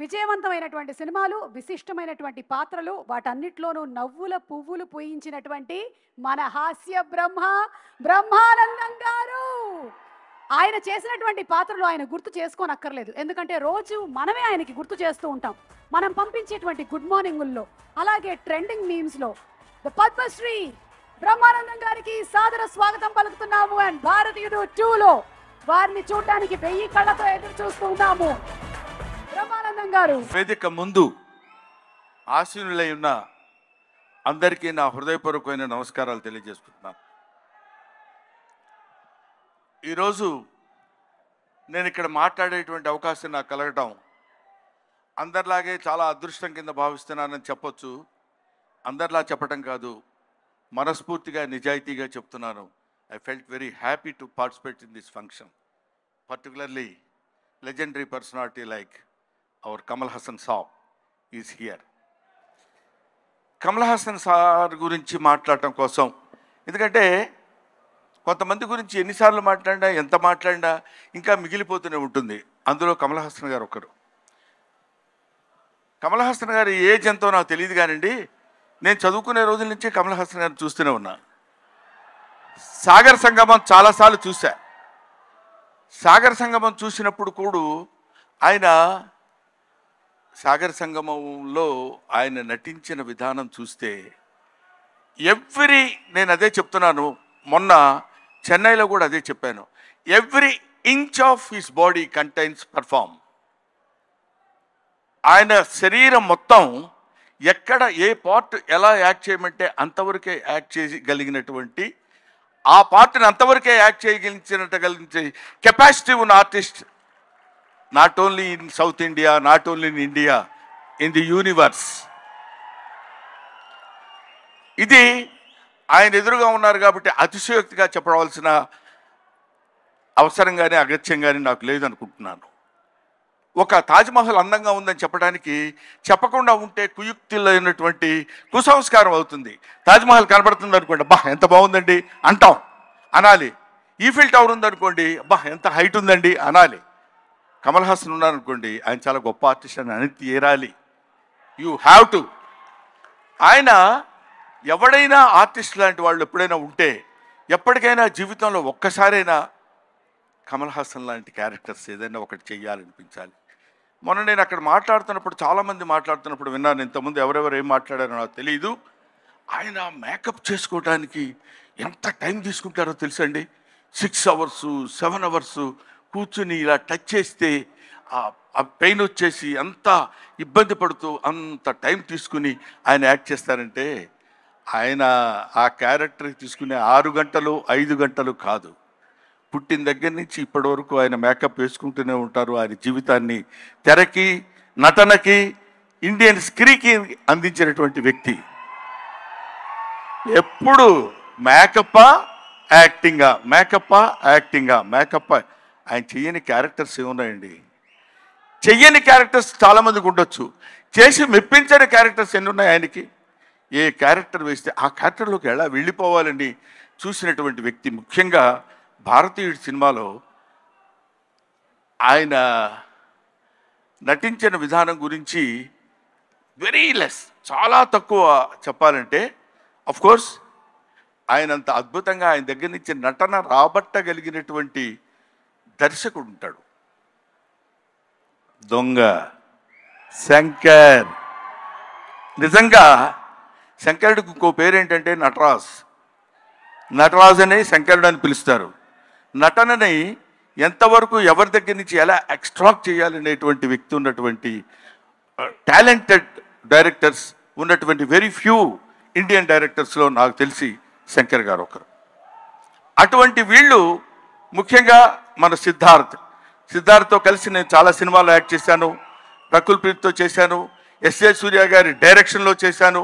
విజయవంతమైనటువంటి సినిమాలు, విశిష్టమైనటువంటి పాత్రలు, వాటన్నిటిలోనూ నవ్వుల పువ్వులు పూయించినటువంటి మన హాస్య బ్రహ్మానందం గారు. ఆయన చేసినటువంటి పాత్రలు ఆయన గుర్తు చేసుకోనక్కర్లేదు, ఎందుకంటే రోజు మనమే ఆయనకి గుర్తు చేస్తూ ఉంటాం. మనం పంపించేటువంటి గుడ్ మార్నింగుల్లో, అలాగే ట్రెండింగ్ మీమ్స్లో పద్మశ్రీ బ్రహ్మానందం గారికి సాదర స్వాగతం పలుకుతున్నాము. అండ్ భారతీయుడు 2లో వారిని చూడడానికి 1000 కళ్ళతో ఎదురు చూస్తూ ఉన్నాము. బ్రహ్మానందం గారు వేదిక ముందు ఆశీనులై ఉన్న అందరికీ నా హృదయపూర్వకమైన నమస్కారాలు తెలియజేసుకుంటున్నాను. ఈరోజు నేను ఇక్కడ మాట్లాడేటువంటి అవకాశం నాకు కలగటం అందరిలాగే చాలా అదృష్టం కింద భావిస్తున్నానని చెప్పొచ్చు. అందరిలా చెప్పటం కాదు, మనస్ఫూర్తిగా నిజాయితీగా చెప్తున్నాను. I felt very happy to participate in this function, particularly legendary personality like our Kamal Haasan Saab is here. Kamal Haasan sir గురించి మాట్లాడటం కోసం, ఎందుకంటే కొంతమంది గురించి ఎన్నిసార్లు మాట్లాడినా ఎంత మాట్లాడినా ఇంకా మిగిలిపోతూనే ఉంటుంది. అందులో కమల్ హాసన్ గారు ఒకరు. కమల్ హాసన్ గారు ఏజ్ ఎంతో నాకు తెలియదు కానండి, నేను చదువుకునే రోజుల నుంచి కమల్ హాసన్ గారిని చూస్తూనే ఉన్నా. సాగర్ సంగమం చాలాసార్లు చూశా. సాగర్ సంగమం చూసినప్పుడు కూడా ఆయన సాగర్ సంగమంలో ఆయన నటించిన విధానం చూస్తే నేను అదే చెప్తున్నాను, మొన్న చెన్నైలో కూడా అదే చెప్పాను, every inch of his body contains perform. ఆయన శరీరం మొత్తం ఎక్కడ ఏ పార్ట్ ఎలా యాక్ట్ చేయమంటే అంతవరకే యాక్ట్ చేయగలిగినటువంటి, ఆ పార్ట్ని అంతవరకే యాక్ట్ చేయగలిగించే కెపాసిటీ ఉన్న artist, not only in south India, not only in India, in the universe. ఇది ఆయన ఎదురుగా ఉన్నారు కాబట్టి అతిశయోక్తిగా చెప్పవలసిన అవసరం కానీ అగత్యం కానీ నాకు లేదనుకుంటున్నాను. ఒక తాజ్మహల్ అందంగా ఉందని చెప్పడానికి చెప్పకుండా ఉంటే కుయుక్తులైనటువంటి కుసంస్కారం అవుతుంది. తాజ్మహల్ కనబడుతుంది అనుకోండి, అబ్బా ఎంత బాగుందండి అంటాం, అనాలి. ఈఫిల్ టవర్ ఉందనుకోండి, అబ్బా ఎంత హైట్ ఉందండి అనాలి. కమల్ హాసన్ ఉన్నారనుకోండి, ఆయన చాలా గొప్ప ఆర్టిస్ట్ అని అని తీరాలి. You have to. ఆయన ఎవడైనా ఆర్టిస్ట్ లాంటి వాళ్ళు ఎప్పుడైనా ఉంటే, ఎప్పటికైనా జీవితంలో ఒక్కసారైనా కమల్ హాసన్ లాంటి క్యారెక్టర్స్ ఏదైనా ఒకటి చెయ్యాలనిపించాలి. మొన్న నేను అక్కడ మాట్లాడుతున్నప్పుడు, చాలామంది మాట్లాడుతున్నప్పుడు విన్నాను. ఇంతకుముందు ఎవరెవరు ఏం మాట్లాడారో నాకు తెలియదు. ఆయన మేకప్ చేసుకోవడానికి ఎంత టైం తీసుకుంటారో తెలుసండి. 6 hours 7 hours కూర్చుని ఇలా టచ్ చేస్తే ఆ పెయిన్ వచ్చేసి అంత ఇబ్బంది పడుతూ అంత టైం తీసుకుని ఆయన యాక్ట్ చేస్తారంటే, ఆయన ఆ క్యారెక్టర్కి తీసుకునే 6 గంటలు 5 గంటలు కాదు, పుట్టిన దగ్గర నుంచి ఇప్పటి వరకు ఆయన మేకప్ వేసుకుంటూనే ఉంటారు. ఆయన జీవితాన్ని తెరకి, నటనకి, ఇండియన్ స్క్రీన్కి అందించినటువంటి వ్యక్తి. ఎప్పుడు మేకప్పా యాక్టింగా, మేకప్పా యాక్టింగా, మేకప్పా. ఆయన చెయ్యని క్యారెక్టర్స్ ఏమున్నాయండి? చెయ్యని క్యారెక్టర్స్ చాలామందికి ఉండొచ్చు, చేసి మెప్పించని క్యారెక్టర్స్ ఎన్ని ఉన్నాయి ఆయనకి. ఏ క్యారెక్టర్ వేస్తే ఆ క్యారెక్టర్లోకి ఎలా వెళ్ళిపోవాలని చూసినటువంటి వ్యక్తి. ముఖ్యంగా భారతీయుడు సినిమాలో ఆయన నటించిన విధానం గురించి వెరీ లెస్, చాలా తక్కువ చెప్పాలంటే. అఫ్ కోర్స్ ఆయన అంత అద్భుతంగా ఆయన దగ్గర నుంచి నటన రాబట్టగలిగినటువంటి దర్శకుడు ఉంటాడు. దొంగ శంకర్. నిజంగా శంకరుడికి ఇంకో పేరేంటంటే నటరాజ్ అని శంకరుడు అని పిలుస్తారు. నటనని ఎంతవరకు ఎవరి దగ్గర నుంచి ఎలా ఎక్స్ట్రాక్ట్ చేయాలనేటువంటి వ్యక్తి ఉన్నటువంటి టాలెంటెడ్ డైరెక్టర్స్ ఉన్నటువంటి వెరీ ఫ్యూ ఇండియన్ డైరెక్టర్స్లో నాకు తెలిసి శంకర్ గారు ఒకరు. అటువంటి వీళ్ళు, ముఖ్యంగా మన సిద్ధార్థ్తో కలిసి నేను చాలా సినిమాల్లో యాక్ట్ చేశాను. రకుల్ ప్రీత్తో చేశాను, ఎస్ఏ సూర్య గారి డైరెక్షన్లో చేశాను,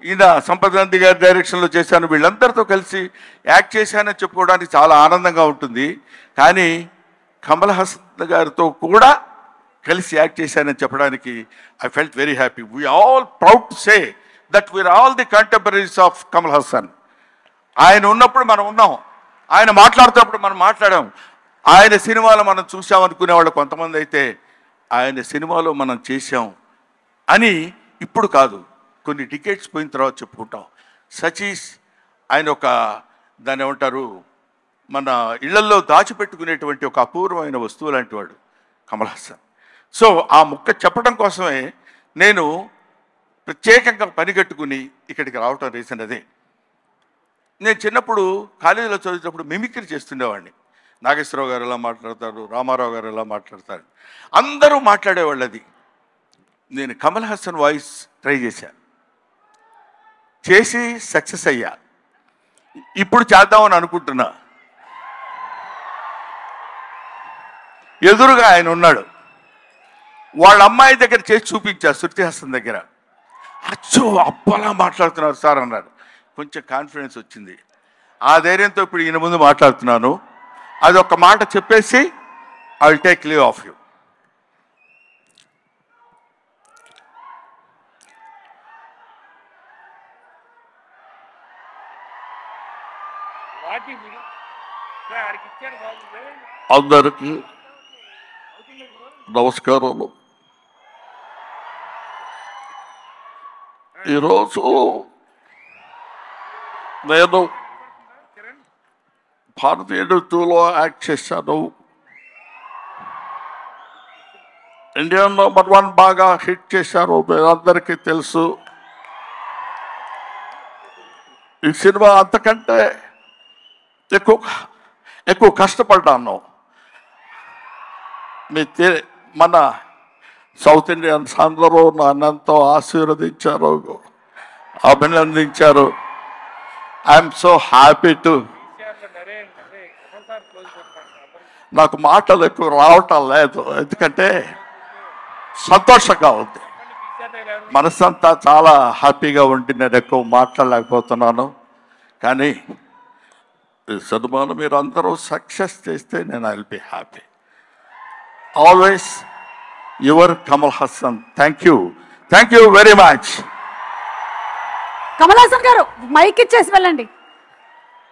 ఈయన సంపత్ నంది గారి డైరెక్షన్లో చేశాను. వీళ్ళందరితో కలిసి యాక్ట్ చేశానని చెప్పుకోవడానికి చాలా ఆనందంగా ఉంటుంది. కానీ కమల్ హాసన్ గారితో కూడా కలిసి యాక్ట్ చేశానని చెప్పడానికి I felt very happy. We all proud to say that we are all the contemporaries of Kamal Haasan. ఆయన ఉన్నప్పుడు మనం ఉన్నాం, ఆయన మాట్లాడుతున్నప్పుడు మనం మాట్లాడాం. ఆయన సినిమాలు మనం చూసామనుకునే వాళ్ళు కొంతమంది అయితే ఆయన సినిమాలో మనం చేశాం అని ఇప్పుడు కాదు, కొన్ని డికేట్స్ పోయిన తర్వాత చెప్పుకుంటాం. సచీస్ ఆయన ఒక దాన్ని ఏమంటారు, మన ఇళ్లల్లో దాచిపెట్టుకునేటువంటి ఒక అపూర్వమైన వస్తువు లాంటి వాడు కమల్ హాసన్. సో ఆ ముక్క చెప్పడం కోసమే నేను ప్రత్యేకంగా పనిగట్టుకుని ఇక్కడికి రావటం రీజన్ అదే. నేను చిన్నప్పుడు కాలేజీలో చదివేటప్పుడు మిమిక్రీ చేస్తుండేవాడిని. నాగేశ్వరరావు గారు ఎలా మాట్లాడతారు, రామారావు గారు ఎలా మాట్లాడతారు, అందరూ మాట్లాడేవాళ్ళు. అది నేను కమల్ హాసన్ వాయిస్ ట్రై చేసి సక్సెస్ అయ్యా. ఇప్పుడు చేద్దామని అనుకుంటున్నా. ఎదురుగా ఆయన ఉన్నాడు, వాళ్ళ అమ్మాయి దగ్గర చేసి చూపించారు, శృతి హాసన్ దగ్గర. అచ్చో అప్పలా మాట్లాడుతున్నారు సార్ అన్నాడు. కొంచెం కాన్ఫిడెన్స్ వచ్చింది. ఆ ధైర్యంతో ఇప్పుడు ఈయన ముందు మాట్లాడుతున్నాను. అది ఒక మాట చెప్పేసి I will take leave of you. అందరికీ నమస్కారాలు. ఈరోజు నేను భారతీయ నృత్యంలో యాక్ట్ చేశాను. ఇండియా #1 బాగా హిట్ చేశారు, అందరికీ తెలుసు. ఈ సినిమా అంతకంటే ఎక్కువ కష్టపడ్డాను. మన సౌత్ ఇండియన్స్ అందరూ నన్నంతో ఆశీర్వదించారు, అభినందించారు. I'm so happy to. నాకు మాటలు ఎక్కువ రావటం లేదు, ఎందుకంటే సంతోషంగా ఉంది. మనసంతా చాలా హ్యాపీగా ఉండి నేను ఎక్కువ మాట్లాడలేకపోతున్నాను. కానీ ఈ సినిమాను మీరు అందరూ సక్సెస్ చేస్తే నేను I will be happy. Always your Kamal Haasan. Thank you very much. Kamal Haasan గారు మైక్ ఇచ్చేసి వెళ్ళండి.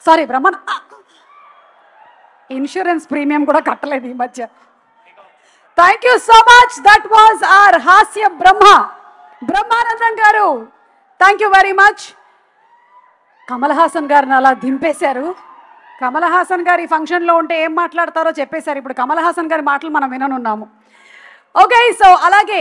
సారీ బ్రహ్మన్, ఇన్సూరెన్స్ ప్రీమియం కూడా కట్టలేదు ఈ మధ్య. Thank you so much. That was our హాస్య బ్రహ్మానందం గారు. Thank you very much. Kamal Haasan గారిని అలా దింపేశారు. కమల్ హాసన్ గారు ఈ ఫంక్షన్లో ఉంటే ఏం మాట్లాడతారో చెప్పేశారు. ఇప్పుడు కమల్ హాసన్ గారి మాటలు మనం విననున్నాము. ఓకే, సో అలాగే